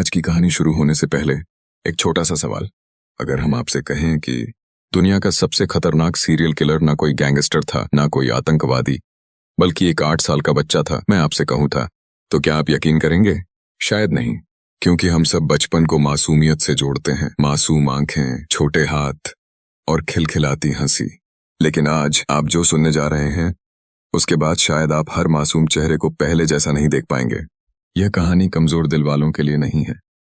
आज की कहानी शुरू होने से पहले एक छोटा सा सवाल। अगर हम आपसे कहें कि दुनिया का सबसे खतरनाक सीरियल किलर ना कोई गैंगस्टर था, ना कोई आतंकवादी, बल्कि एक 8 साल का बच्चा था, मैं आपसे कहूं था, तो क्या आप यकीन करेंगे? शायद नहीं, क्योंकि हम सब बचपन को मासूमियत से जोड़ते हैं। मासूम आंखें, छोटे हाथ और खिलखिलाती हंसी। लेकिन आज आप जो सुनने जा रहे हैं, उसके बाद शायद आप हर मासूम चेहरे को पहले जैसा नहीं देख पाएंगे। यह कहानी कमजोर दिल वालों के लिए नहीं है।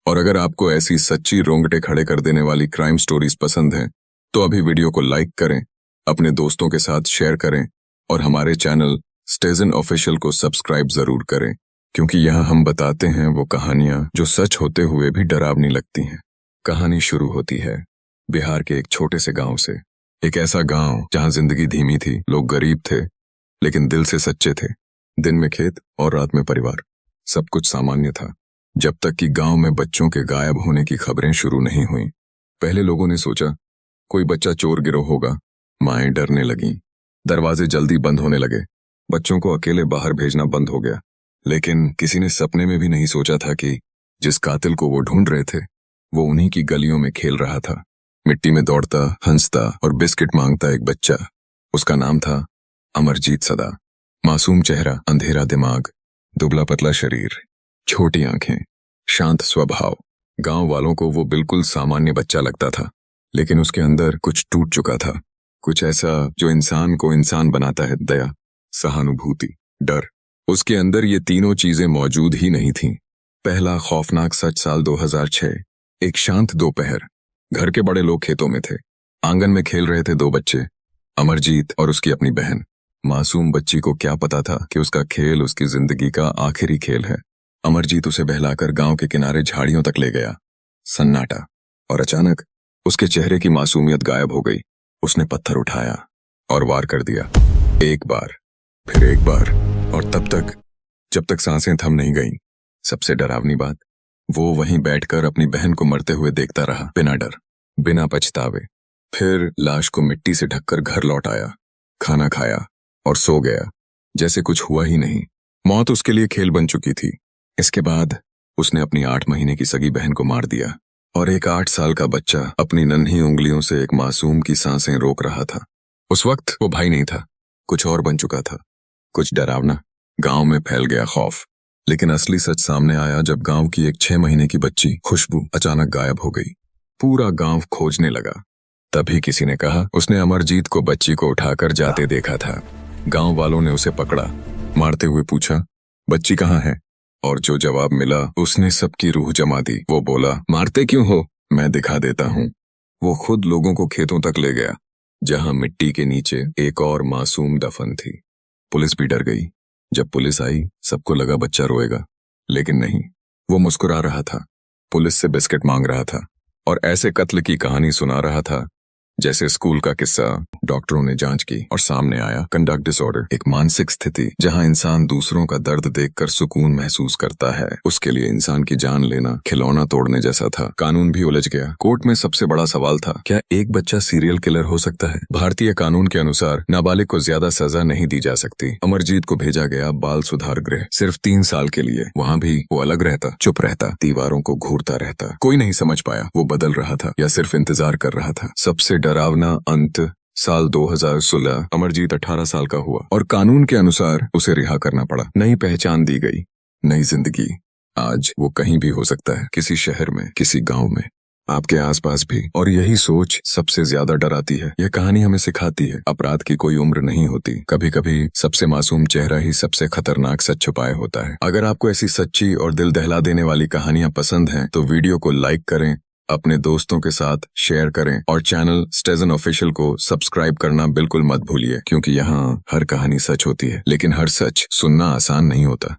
और अगर आपको ऐसी सच्ची रोंगटे खड़े कर देने वाली क्राइम स्टोरीज पसंद हैं, तो अभी वीडियो को लाइक करें, अपने दोस्तों के साथ शेयर करें और हमारे चैनल स्टेजन ऑफिशियल को सब्सक्राइब जरूर करें, क्योंकि यहाँ हम बताते हैं वो कहानियां जो सच होते हुए भी डरावनी लगती हैं। कहानी शुरू होती है बिहार के एक छोटे से गांव से। एक ऐसा गांव जहां जिंदगी धीमी थी, लोग गरीब थे लेकिन दिल से सच्चे थे। दिन में खेत और रात में परिवार, सब कुछ सामान्य था, जब तक कि गांव में बच्चों के गायब होने की खबरें शुरू नहीं हुईं। पहले लोगों ने सोचा कोई बच्चा चोर गिरोह होगा। माएं डरने लगीं, दरवाजे जल्दी बंद होने लगे, बच्चों को अकेले बाहर भेजना बंद हो गया। लेकिन किसी ने सपने में भी नहीं सोचा था कि जिस कातिल को वो ढूंढ रहे थे, वो उन्हीं की गलियों में खेल रहा था। मिट्टी में दौड़ता, हंसता और बिस्किट मांगता एक बच्चा। उसका नाम था अमरजीत सदा। मासूम चेहरा, अंधेरा दिमाग, दुबला पतला शरीर, छोटी आंखें, शांत स्वभाव। गांव वालों को वो बिल्कुल सामान्य बच्चा लगता था, लेकिन उसके अंदर कुछ टूट चुका था। कुछ ऐसा जो इंसान को इंसान बनाता है। दया, सहानुभूति, डर। उसके अंदर ये तीनों चीजें मौजूद ही नहीं थीं। पहला खौफनाक सच साल 2006। एक शांत दोपहर, घर के बड़े लोग खेतों में थे। आंगन में खेल रहे थे 2 बच्चे, अमरजीत और उसकी अपनी बहन। मासूम बच्ची को क्या पता था कि उसका खेल उसकी जिंदगी का आखिरी खेल है। अमरजीत उसे बहलाकर गांव के किनारे झाड़ियों तक ले गया। सन्नाटा, और अचानक उसके चेहरे की मासूमियत गायब हो गई। उसने पत्थर उठाया और वार कर दिया। एक बार, फिर एक बार, और तब तक जब तक सांसें थम नहीं गईं। सबसे डरावनी बात, वो वहीं बैठकर अपनी बहन को मरते हुए देखता रहा, बिना डर, बिना पछतावे। फिर लाश को मिट्टी से ढककर घर लौट आया, खाना खाया और सो गया, जैसे कुछ हुआ ही नहीं। मौत उसके लिए खेल बन चुकी थी। इसके बाद उसने अपनी 8 महीने की सगी बहन को मार दिया, और एक 8 साल का बच्चा अपनी नन्ही उंगलियों से एक मासूम की सांसें रोक रहा था। उस वक्त वो भाई नहीं था, कुछ और बन चुका था, कुछ डरावना। गांव में फैल गया खौफ। लेकिन असली सच सामने आया जब गांव की एक 6 महीने की बच्ची खुशबू अचानक गायब हो गई। पूरा गांव खोजने लगा। तभी किसी ने कहा उसने अमरजीत को बच्ची को उठाकर जाते देखा था। गांव वालों ने उसे पकड़ा, मारते हुए पूछा, बच्ची कहाँ है? और जो जवाब मिला उसने सबकी रूह जमा दी। वो बोला, मारते क्यों हो? मैं दिखा देता हूँ। वो खुद लोगों को खेतों तक ले गया, जहां मिट्टी के नीचे एक और मासूम दफन थी। पुलिस भी डर गई। जब पुलिस आई, सबको लगा बच्चा रोएगा, लेकिन नहीं, वो मुस्कुरा रहा था, पुलिस से बिस्किट मांग रहा था और ऐसे कत्ल की कहानी सुना रहा था जैसे स्कूल का किस्सा। डॉक्टरों ने जांच की और सामने आया कंडक्ट डिसऑर्डर, एक मानसिक स्थिति जहां इंसान दूसरों का दर्द देखकर सुकून महसूस करता है। उसके लिए इंसान की जान लेना खिलौना तोड़ने जैसा था। कानून भी उलझ गया। कोर्ट में सबसे बड़ा सवाल था, क्या एक बच्चा सीरियल किलर हो सकता है? भारतीय कानून के अनुसार नाबालिग को ज्यादा सजा नहीं दी जा सकती। अमरजीत को भेजा गया बाल सुधार गृह, सिर्फ 3 साल के लिए। वहाँ भी वो अलग रहता, चुप रहता, दीवारों को घूरता रहता। कोई नहीं समझ पाया वो बदल रहा था या सिर्फ इंतजार कर रहा था। सबसे डरावना अंत साल 2016। अमरजीत 18 साल का हुआ और कानून के अनुसार उसे रिहा करना पड़ा। नई पहचान दी गई, नई जिंदगी। आज वो कहीं भी हो सकता है, किसी शहर में, किसी गांव में, आपके आसपास भी। और यही सोच सबसे ज्यादा डराती है। यह कहानी हमें सिखाती है, अपराध की कोई उम्र नहीं होती। कभी कभी सबसे मासूम चेहरा ही सबसे खतरनाक सच छुपाए होता है। अगर आपको ऐसी सच्ची और दिल दहला देने वाली कहानियां पसंद हैं, तो वीडियो को लाइक करें, अपने दोस्तों के साथ शेयर करें और चैनल स्टेजन ऑफिशियल को सब्सक्राइब करना बिल्कुल मत भूलिए, क्योंकि यहाँ हर कहानी सच होती है, लेकिन हर सच सुनना आसान नहीं होता।